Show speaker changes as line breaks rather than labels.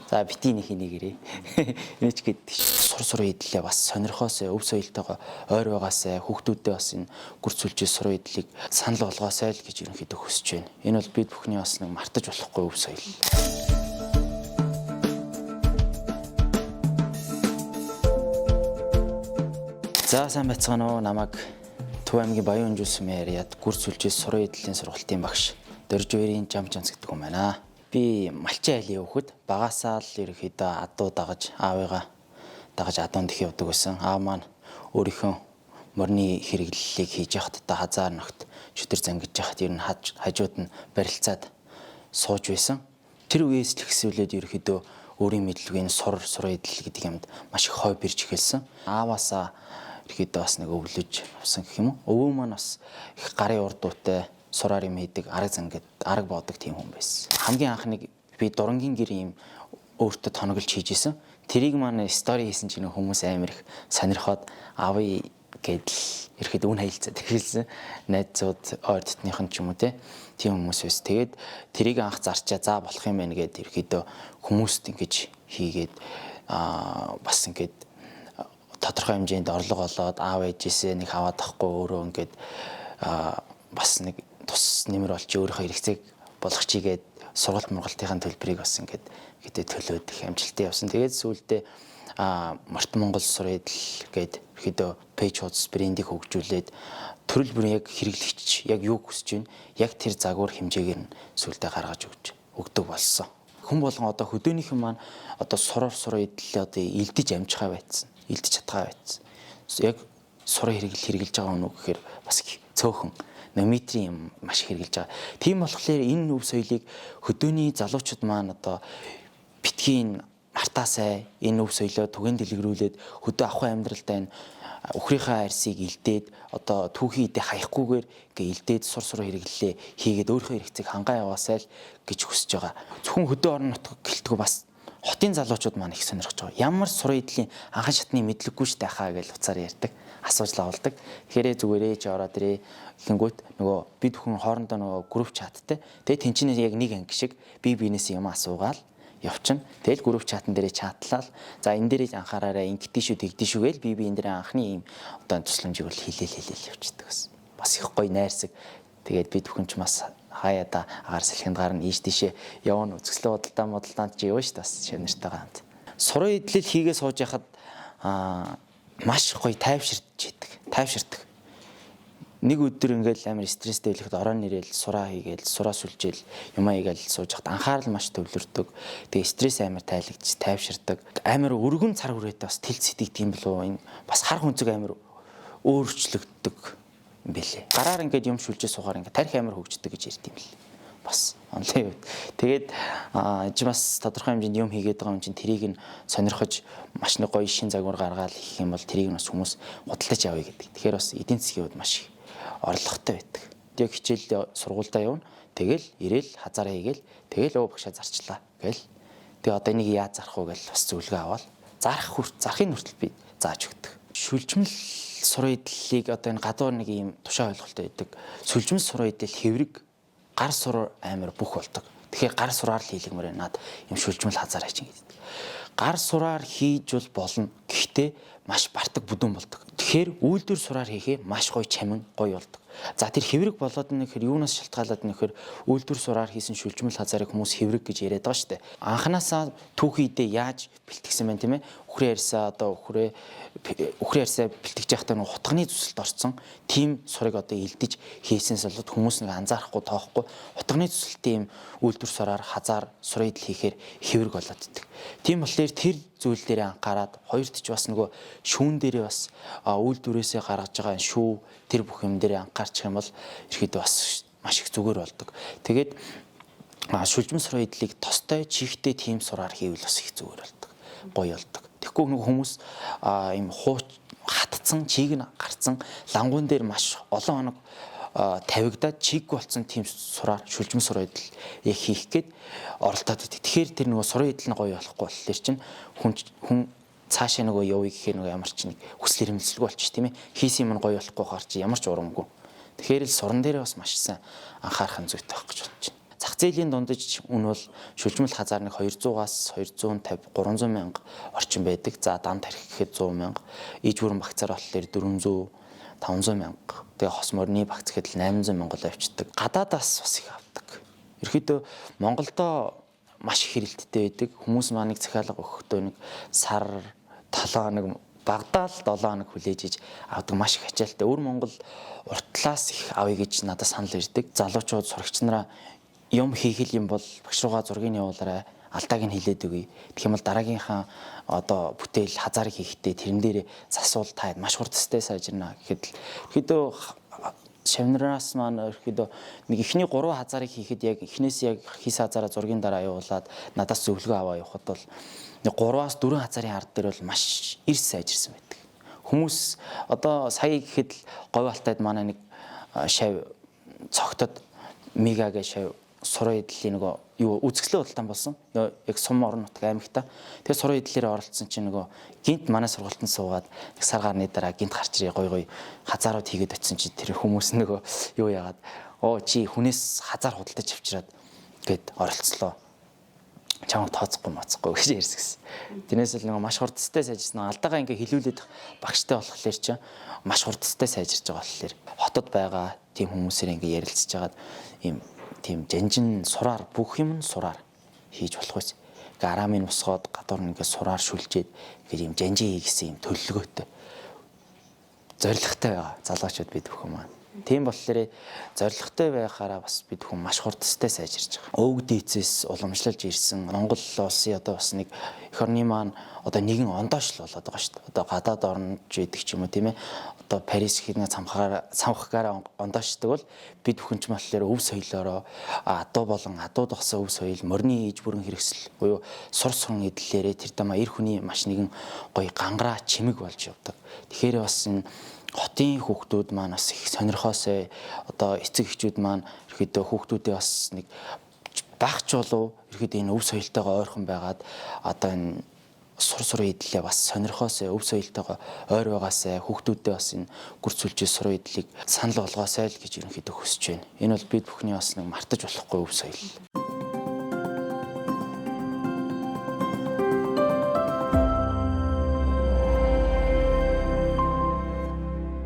За бити нэг нэгэрээ. Энэч гээд сур идэлээ бас сонирхоосоо өв соёлтойгоо ойр байгаасаа хүүхдүүдээ бас энэ гүр сүлжээ сур идлийг санал болгоосай л гэж ерөнхийдөө хүсэж байна. Энэ бол бид бүхний бас нэг мартаж болохгүй өв соёл. За сайн байцгаана уу, намайг Төв аймгийн Баян Жүсмээр яд гүр сүлжээ сур идлийн сургалтын багш Дөржвэрийн Жамжанц гэдэг юм байна. Би малчин айлын хүүхэд багасаа л ерөөхдөө адуу дагаж аавыгаа дагаж адуун дэх явдаг байсан. Аав маань өөрийнхөө морины хэрэглэлийг хийж явахдаа хазаар ногт чөтөр зангиж явахад ер нь хажууд нь барилцаад сууж байсан. Тэр үеэс л ихсүүлээд ерөөхдөө өөрийн мэдлэгийн сур идэл гэдэг юмд маш их хой бирж эхэлсэн. Ааваасаа ерөөхдөө бас нэг өвлөж авсан гэх юм уу. Өвөө маань бас их гарын урд дуутай сураар юм хийдэг, арга боодог тийм хүн байсан. Хамгийн анхныг би дурангийн гэр юм өөртөө тоноглож хийж исэн. Тэрийг маань стори хийсэн чинь хүмүүс амар их сонирхоод авъя гэдэл ирэхэд үн хаялцаад хэлсэн. Найзууд ойр дотныхан ч юм уу тийм хүмүүс байсан. Тэгээд тэрийг анх зарчаа за болох юм байна гэд ерөөдөө хүмүүст ингэж хийгээд бас ингэж тодорхой хэмжээнд орлого олоод аав ээжээсээ нэг хаваад авахгүй өөрөө ингэж бас нэг тус нэмэр болж өөрийнхөө хэрэгцээг болгох чигээд сургалт мургалтын төлбөрийг бас ингээд төлөөд их амжилттай явсан. Тэгээд сүүлдээ Март Монгол сур идэл гээд ихэд пэйж хуудас брендийг хөгжүүлээд төрөл бүрийн яг хэрэглэгч яг юу хүсэж байна, яг тэр загвар хэмжээгээр нь сүүлдээ гаргаж өгдөг болсон. Хүн болгон одоо хөдөөнийхэн маань одоо сур идлээ одоо илдэж амжихаа байцсан, илдэж чадхаа байцсан. Яг сур хэрэглэж байгаа хүн үү гэхээр бас цөөхөн метрийн юм маш их хэрэгжилж байгаа. Тийм болохоор энэ өв соёлыг хөдөөний залуучууд маань одоо битгий мартаасай энэ өв соёлоо түгээн дэлгэрүүлээд хөдөө авах амьдралдаа энэ өхрийнхээ арьсыг илдээд одоо түүхий идэ хаяггүйгээр ингээ илдээд сур хэрэглэлээ хийгээд өөрийнхөө хэрэгцээг хангаа яваасай л гэж хүсэж байгаа. Зөвхөн хөдөө орон нутаг гэлтгүй бас хотын залуучууд маань их сонирхож байгаа. Ямар сур идлийн анхан шатны мэдлэггүй штэ хаа гэж уцаар ярьдаг. Асууж лавладаг. Тэгэхээр зүгээрээ ч ороод ирээ гэнгүүт нөгөө бид бүхэн хоорондоо нөгөө групп чаттай. Тэгээ тэнцэнээс яг нэг анги шиг бие биенээс юм асуугаал явчихна. Тэгэл групп чатан дээрээ чатлал. За энэ дээрээ анхаараарай ингэдэж шүү тэгдэж шүү гээл бие биен дээрээ анхны юм одоо тусламжийг бол хэлээл явчихдаг бас. Бас их гоё найрсаг. Тэгээд бид бүхэн ч бас хаяада агаар салхинд гарна ийш тийшээ явна үзэсгэлэн бодолдаанд ч явна шүү дээ бас шинэртэйгээ хамт. Сур идлэл хийгээ сууж яхад маш гоё тайвширдаг. Нэг өдөр ингээл амар стресстэй байлахад орон нэрэл сураа хийгээл сураа сүлжээл юм аягаал сууж хат анхаарал маш төвлөрдөг. Тэгээ стресс амар тайлагдж тайвширдаг. Амар өргөн цар хүрээтэй бас тэл сэтгэдэг юм болов энэ бас хар хүнцэг амар өөрчлөгддөг юм бэлээ. Гараар ингээд юм шүлжээ суугаар ингээд тарих амар хөгждөг гэж ярьд юм бэл. Бас онлайн үед. Тэгээд бас тодорхой хэмжээнд юм хийгээд байгаа юм чинь тэрийг нь сонирхож маш нэг гоё шин загвар гаргаад хийх юм бол тэрийг нь бас хүмүүс худалдаж авъя гэдэг. Тэгэхээр бас эдийн засгийн хувьд маш их орлоготой байдаг. Яг хичээл сургуультай явна. Тэгэл ирээл хазаараа хийгээл тэгэл багшаа зарчлаа гээл. Тэгээ одоо энийг яаж зарах вэ гэж бас зөвлөгөө аваад зарахын хүртэл би зааж өгдөг. Шүлжмэл сур идлийг одоо энэ гадуур нэг юм тушаа ойлголттой байдаг. Сүлжмэл сур идэл хэврэг гар сур амар бүх болдог. Тэгэхээр гар сураар л хийлгмээр наад юм шүлжмэл хазаар хайчин гэдэг. Гар сураар хийж болно. Гэхдээ маш бартаг бүдүүн болдог. Тэгэхээр үйлдвэр сураар хийхээ маш гоё чамин гоё болдог. За тэр хэврэг болоод нэхэр юунаас шалтгаалаад нэхэр үйлдвэр сураар хийсэн шүлжмэл хазаарыг хүмүүс хэврэг гэж яриад байгаа шүү дээ. Анханасаа түүхийдээ яаж бэлтгэсэн байна тийм ээ? Үхрээ ярьсаа одоо үхрээ ярьсаа бэлтгэж байхдаа нэг хутганы зүсэлд орсон тийм сурыг одоо илдэж хийсэнс болоод хүмүүс нэг анзаарахгүй тоохгүй хутганы зүсэлтийн үйлдвэр сураар хазаар сур идэл хийхээр хэврэг болоод идэг. Тийм болохоор тэр зүйл дээрээ анхаарад хоёрт ч бас нөгөө шүүн дээрээ бас үйлдвэрээсээ гаргаж байгаа шүү тэр бүх юм дээрээ анхаарчих юм бол ерөөдөө бас маш их зүгээр болдог. Тэгээд шүлжмэл сур идлийг тостой чихтэй тийм сураар хийвэл бас их зүгээр болдог. Гоё болдог. Тэгэхгүй нэг хүмүүс ийм хатцсан чийг нь гарцсан лангуун дээр маш олон хоног тавигдаад чиг болсон тийм сураар шүлжмэл сур идэл яг хийх гээд оролдоод байдаг. Тэгэхээр тэр нөгөө сур идэл нь гоё болохгүй болохоор чинь хүн цаашаа нөгөө явъя гэхээр нөгөө ямар ч нэг хүсэл эрмэлзэлгүй болчих тийм ээ. Хийсэн юм нь гоё болохгүй хаар чи ямар ч урамгүй. Тэгэхээр л суран дээрээ бас маш сайн анхаарах зүйтэй байх гэж бодож байна. зах зээлийн дундаж үн бол шүлжмэл хазаар нэг 200-аас 250 300 мянга орчим байдаг. За дам тарих гэхэд 100 мянга. Иж бүрэн багцаар болохоор 400 500 мянга. Тэгээ хос морины багц гэхэд 800 мянга авчдаг. Гадаадаас бас их авдаг. Ерөнхийдөө Монголдо маш их хэрэлттэй байдаг. Хүмүүс маань нэг захиалга өгөхдөө нэг сар 7 хоног багадаа л 7 хоног хүлээж иж авдаг маш их ачаалтай. Өвөр Монгол уртлаас их авъя гэж надад санал ирдэг. Залуучууд сурагч нараа юм хийх юм бол багш руугаа зургийг явуулаарай. Алдааг нь хэлээд өгье. Тэгэх юм бол дараагийнхаа одоо бүтээл хазаарыг хийхдээ тэрэн дээр засвал та маш хурд сте сайжирна гэхэд ерөөдөө шавнараас маань ерөөдөө нэг ихний 3 хазаарыг хийхэд яг эхнээс яг хийсэн хазаараа зургийн дараа явуулаад надаас зөвлөгөө аваа явахад бол 3-аас 4 хазаарын ард дээр бол маш эрс сайжирсан байдаг. Хүмүүс одоо сая гэхэд говь алтайд манай нэг шав цогтод мега гэж шав сурын эдлийн нөгөө юу үзэсгэлэн худалдан болсон. Яг сум орон нутаг аймагта. Тэгээ сурын эдлэлээр оролцсон чинь нөгөө гинт манай сургалтанд суугаад нэг сар гарны дараа гинт гарч ирээ гой хазаарууд хийгээд очисон чинь тэр хүмүүс нөгөө юу яагаад чи хүнээс хазаар худалдаж авчираад гээд оролцлоо. Чамд тооцохгүй моцохгүй гэж ярьсан. Тэрнээс л нөгөө маш хурдтай сайжирсан. Алдаагаа ингээ хилүүлээд багштай болохоор ч маш хурдтай сайжирч байгаа болохоор хотод байгаа тийм хүмүүсээр ингээ ярилцж хагаад ийм тийм жанжин сураар бүх юм нь сураар хийж болох байсан. Ингээ арамын усгоод гадуур ингээ сураар шүлжээд ингээ ийм жанжин хийгсэн юм төлөлгөөтэй. Зоригтой байгаа залуучууд бид бүхэн маань. Тийм болохоор зоригтой байхаараа бас бид бүхэн маш хурдтай сайжирч байгаа. Өвөг дээцээс уламжлалж ирсэн Монгол улсын одоо бас нэг эх орны маань одоо нэгэн ондоош л болоод байгаа шүү дээ. Одоо гадаад орнож байдаг ч юм уу тийм ээ. Одоо Парис гэх нэг цамхгаараа ондоошдаг бол бид бүхэн ч болохоор өв соёлоороо адуу болон адуу дохсон өв соёл, морины иж бүрэн хэрэгсэл буюу сур сурн эдлээрээ тэр дамаа эр хүний маш нэгэн гоё гангараа чимэг болж явдаг. Тэгэхээр бас энэ хотын хүүхдүүд маань бас их сонирхоосоо одоо эцэг эхчүүд маань ерөөдөө хүүхдүүдээ бас нэг багч болов ерөөдөө энэ өв соёлтойгоо ойрхон байгаад одоо энэ сур эдлээ бас сонирхоосоо өв соёлтойгоо ойр байгаасаа хүүхдүүдээ бас энэ гүр сүлжээ сур эдлийг санал болгоосай л гэж ерөнхийдөө хүсэж байна. Энэ бол бид бүхний бас нэг мартаж болохгүй өв соёл.